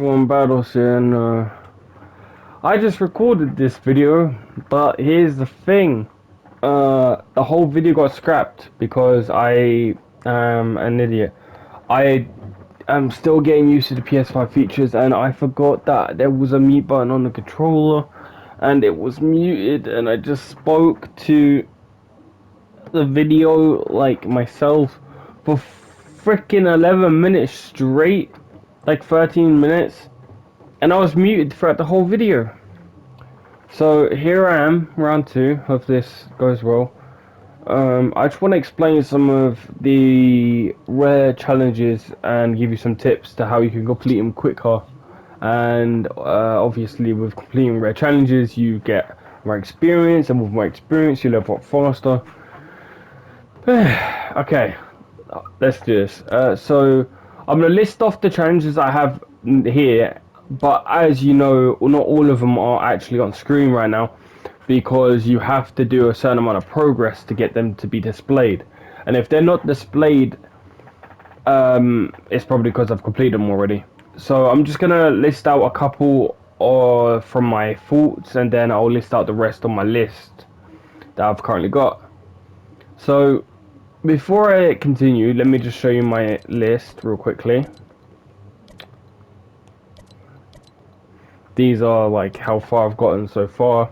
One battles and I just recorded this video, but here's the thing. The whole video got scrapped because I am an idiot. I am still getting used to the PS5 features and I forgot that there was a mute button on the controller and it was muted, and I just spoke to the video like myself for freaking 11 minutes straight, like 13 minutes. And I was muted throughout the whole video. So here I am, round two. Hope this goes well. I just want to explain some of the rare challenges and give you some tips to how you can complete them quicker. And obviously, with completing rare challenges, you get more experience, and with more experience, you level up faster. Okay, let's do this. So I'm gonna list off the challenges I have here, but as you know, not all of them are actually on screen right now because you have to do a certain amount of progress to get them to be displayed. And if they're not displayed, it's probably because I've completed them already. So I'm just gonna list out a couple from my thoughts, and then I'll list out the rest on my list that I've currently got. So before I continue, let me just show you my list real quickly. These are like how far I've gotten so far.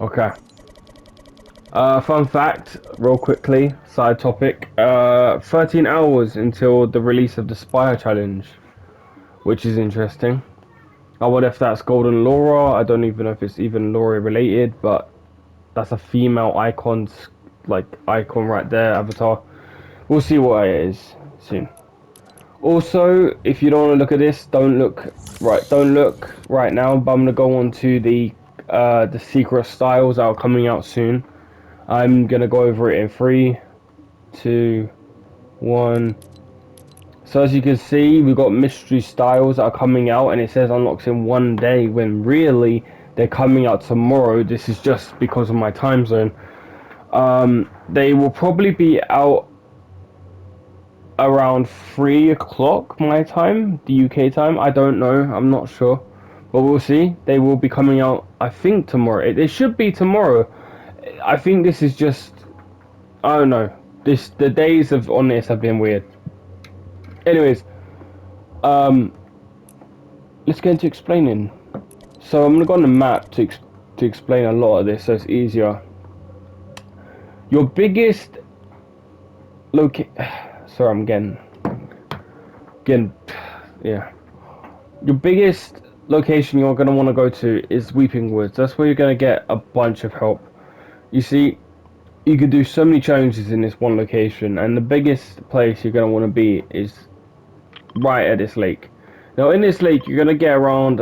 Okay. Fun fact, real quickly, side topic. 13 hours until the release of the Spire Challenge, which is interesting. I wonder if that's Golden Laura. I don't even know if it's even Laura related, but that's a female icon right there, avatar. We'll see what it is soon. Also, if you don't want to look at this, don't look right now. But I'm gonna go on to the secret styles that are coming out soon. I'm gonna go over it in 3, 2, 1. So as you can see, we've got mystery styles that are coming out, and it says unlocks in 1 day, when really they're coming out tomorrow. This is just because of my time zone. They will probably be out around 3 o'clock my time, the UK time. I don't know, I'm not sure, but we'll see. They will be coming out, I think, tomorrow. It should be tomorrow. I think this is just, I don't know, the days of on this have been weird. Anyways, let's get into explaining. So I'm gonna go on the map to explain a lot of this so it's easier. Your biggest sorry, I'm getting yeah. Your biggest location you're going to want to go to is Weeping Woods. That's where you're going to get a bunch of help. You see, you can do so many challenges in this one location, and the biggest place you're going to want to be is right at this lake. Now in this lake you're going to get around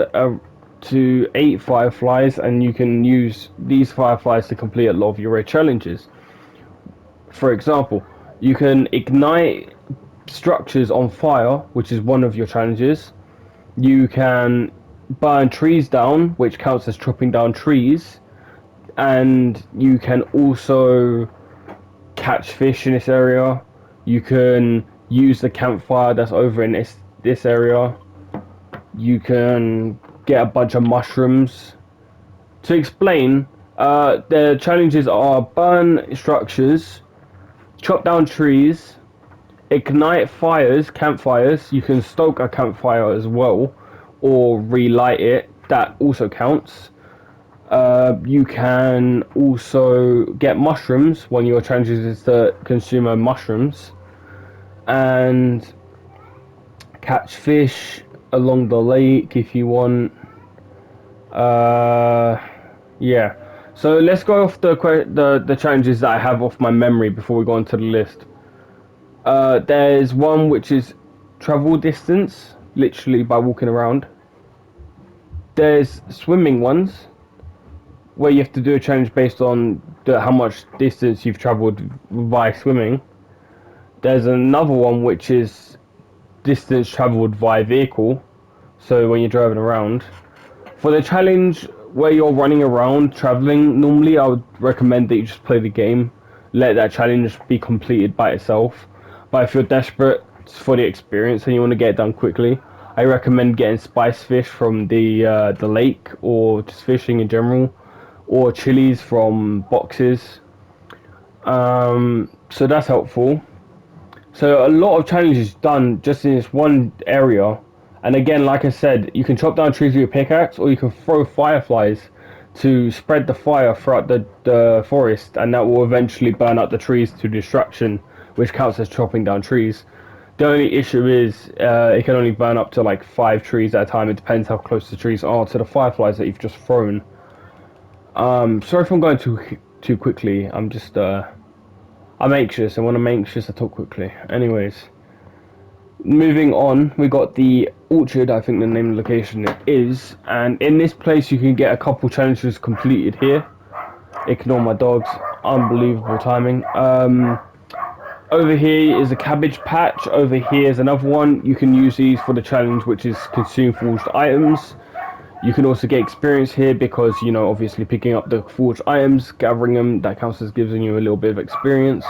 to 8 fireflies, and you can use these fireflies to complete a lot of your rare challenges. For example, you can ignite structures on fire, which is one of your challenges. You can burn trees down, which counts as chopping down trees, and you can also catch fish in this area. You can use the campfire that's over in this area. You can get a bunch of mushrooms. To explain, the challenges are burn structures, chop down trees, ignite fires, campfires. You can stoke a campfire as well, or relight it. That also counts. You can also get mushrooms. One of your challenges is to consume mushrooms, and catch fish along the lake if you want. Yeah. So let's go off the challenges that I have off my memory before we go on to the list. There's one which is travel distance, literally by walking around. There's swimming ones, where you have to do a challenge based on how much distance you've traveled by swimming. There's another one which is distance traveled via vehicle, so when you're driving around. For the challenge where you're running around traveling, normally I would recommend that you just play the game. let that challenge be completed by itself. But if you're desperate for the experience and you want to get it done quickly, I recommend getting spice fish from the lake, or just fishing in general, or chilies from boxes. So that's helpful. So a lot of challenges done just in this one area. And again, like I said, you can chop down trees with your pickaxe, or you can throw fireflies to spread the fire throughout the forest, and that will eventually burn up the trees to destruction, which counts as chopping down trees. The only issue is it can only burn up to like 5 trees at a time. It depends how close the trees are to the fireflies that you've just thrown. Sorry if I'm going too quickly. I'm anxious, and when I'm anxious I talk quickly. Anyways, moving on, we got the orchard, I think the name of the location is, and in this place you can get a couple challenges completed here. Ignore my dogs, unbelievable timing. Over here is a cabbage patch, over here is another one. You can use these for the challenge, which is consume forged items. You can also get experience here because, you know, obviously picking up the forged items, gathering them, that counts as giving you a little bit of experience.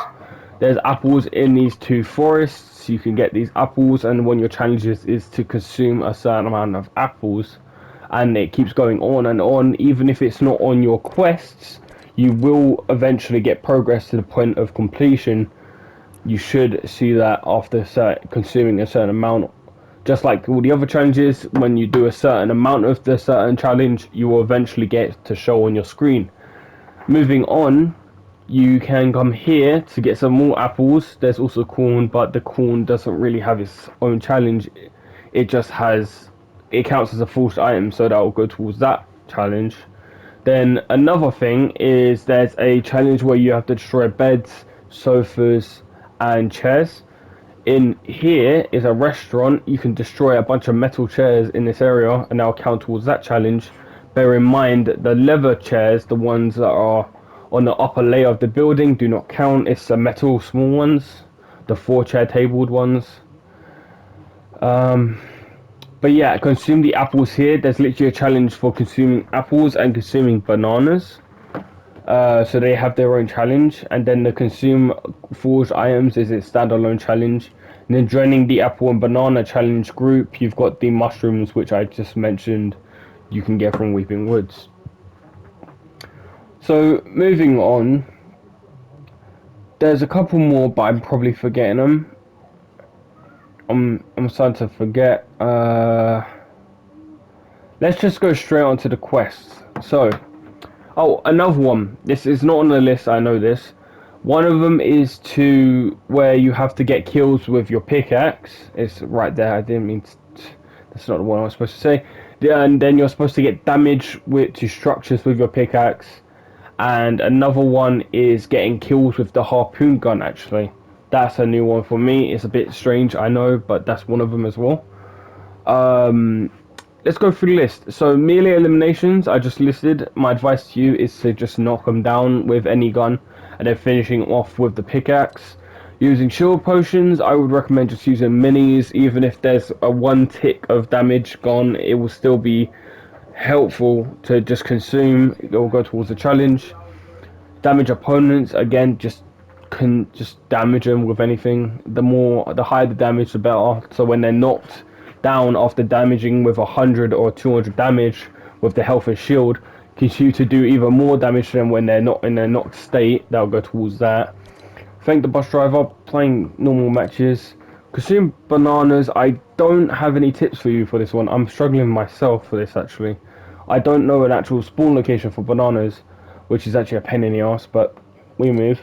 There's apples in these 2 forests. You can get these apples, and one of your challenges is to consume a certain amount of apples. And it keeps going on and on. Even if it's not on your quests, you will eventually get progress to the point of completion. You should see that after consuming a certain amount. Just like all the other challenges, when you do a certain amount of the certain challenge, you will eventually get to show on your screen. Moving on, you can come here to get some more apples. There's also corn, but the corn doesn't really have its own challenge. It just has, it counts as a forced item, so that will go towards that challenge. Then another thing is there's a challenge where you have to destroy beds, sofas, and chairs. In here is a restaurant. You can destroy a bunch of metal chairs in this area, and that'll count towards that challenge. Bear in mind the leather chairs, the ones that are on the upper layer of the building, do not count. It's the metal small ones, the 4-chair tabled ones. But yeah, consume the apples here. There's literally a challenge for consuming apples and consuming bananas. So they have their own challenge, and then the consume forged items is its standalone challenge. And then joining the apple and banana challenge group, you've got the mushrooms, which I just mentioned, you can get from Weeping Woods. So moving on, there's a couple more, but I'm probably forgetting them. I'm starting to forget. Let's just go straight onto the quests. So, oh, another one. This is not on the list, I know this. One of them is to where you have to get kills with your pickaxe. It's right there. I didn't mean that's not the one I was supposed to say. And then you're supposed to get damage to structures with your pickaxe. And another one is getting kills with the harpoon gun, actually. That's a new one for me. It's a bit strange, I know, but that's one of them as well. Let's go through the list. So melee eliminations, I just listed. My advice to you is to just knock them down with any gun, and then finishing off with the pickaxe. Using shield potions, I would recommend just using minis. Even if there's a 1 tick of damage gone, it will still be helpful to just consume. It will go towards the challenge. Damage opponents, again, just damage them with anything. The higher the damage, the better. So when they're knocked down after damaging with 100 or 200 damage with the health and shield, continue to do even more damage to them when they're not in their knocked state. That'll go towards that. Thank the bus driver. Playing normal matches. Consume bananas. I don't have any tips for you for this one. I'm struggling myself for this, actually. I don't know an actual spawn location for bananas, which is actually a pain in the ass, but we move.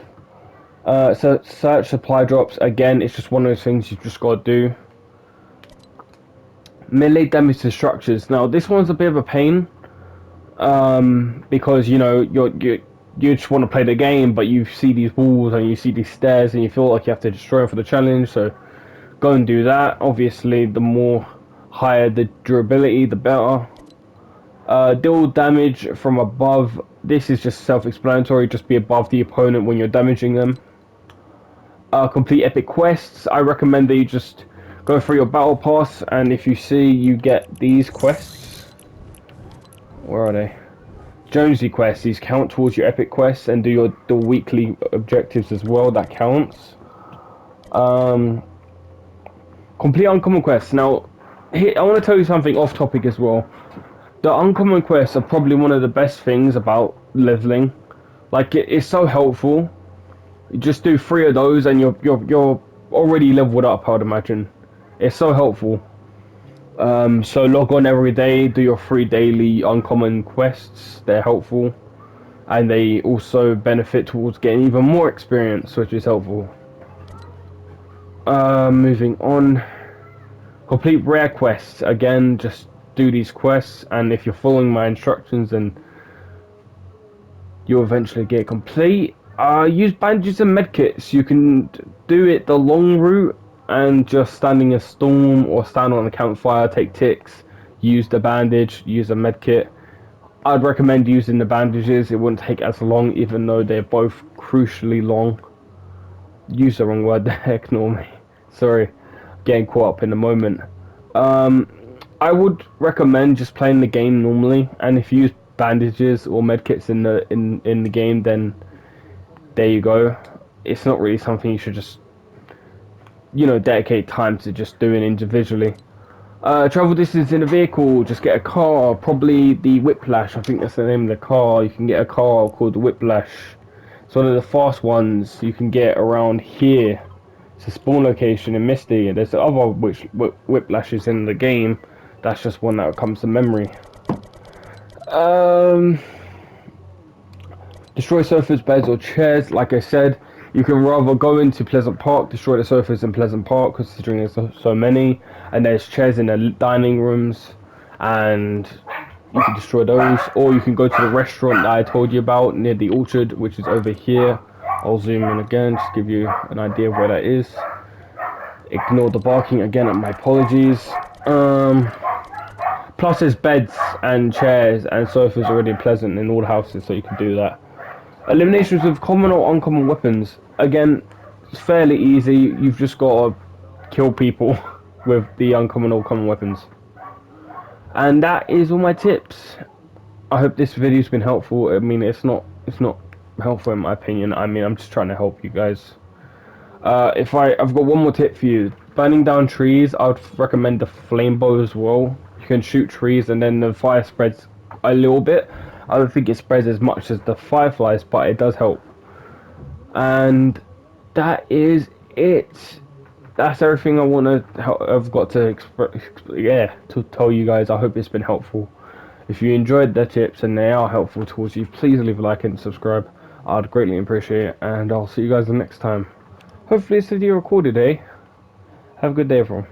So search supply drops. Again, it's just one of those things you've just got to do. Melee damage to structures. Now this one's a bit of a pain, because you know you just want to play the game, but you see these walls and you see these stairs, and you feel like you have to destroy them for the challenge. So go and do that. Obviously, the more higher the durability, the better. Deal damage from above. This is just self-explanatory. Just be above the opponent when you're damaging them. Complete epic quests. I recommend that you just go through your battle pass, and if you see you get these quests, where are they? Jonesy quests. These count towards your epic quests and do the weekly objectives as well. That counts. Um, Complete uncommon quests. Now, here, I want to tell you something off topic as well. The uncommon quests are probably one of the best things about leveling. Like it's so helpful. You just do 3 of those and you're already leveled up. I would imagine. It's so helpful. So log on every day, do your 3 daily uncommon quests. They're helpful, and they also benefit towards getting even more experience, which is helpful. Moving on. Complete rare quests. Again, just do these quests, and if you're following my instructions, then you'll eventually get complete. Use bandages and medkits. You can do it the long route and just stand in a storm or stand on a campfire, take ticks, use the bandage, use a medkit. I'd recommend using the bandages. It wouldn't take as long, even though they're both crucially long. Use the wrong word there, ignore me. Sorry, getting caught up in the moment. Um, I would recommend just playing the game normally, and if you use bandages or medkits in the game, then there you go. It's not really something you should just dedicate time to just doing individually. Travel distance in a vehicle, just get a car, probably the Whiplash. I think that's the name of the car. You can get a car called the Whiplash. It's one of the fast ones you can get around here. It's a spawn location in Misty. There's other Whiplashes in the game. That's just one that comes to memory. Destroy sofas, beds, or chairs. Like I said, you can rather go into Pleasant Park, destroy the sofas in Pleasant Park, considering there's so many, and there's chairs in the dining rooms, and you can destroy those, or you can go to the restaurant that I told you about near the orchard, which is over here. I'll zoom in again, just give you an idea of where that is. Ignore the barking again, my apologies. Plus there's beds and chairs and sofas already pleasant in all houses, so you can do that. Eliminations of common or uncommon weapons. Again, it's fairly easy. You've just got to kill people with the uncommon or common weapons. And that is all my tips. I hope this video's been helpful. I mean, it's not helpful in my opinion. I mean, I'm just trying to help you guys. I've got one more tip for you. Burning down trees, I would recommend the flame bow as well. You can shoot trees and then the fire spreads a little bit. I don't think it spreads as much as the fireflies, but it does help. And that is it. That's everything I've got to to tell you guys. I hope it's been helpful. If you enjoyed the tips and they are helpful towards you, please leave a like and subscribe. I'd greatly appreciate it, and I'll see you guys the next time. Hopefully it's video recorded, eh? Have a good day, everyone.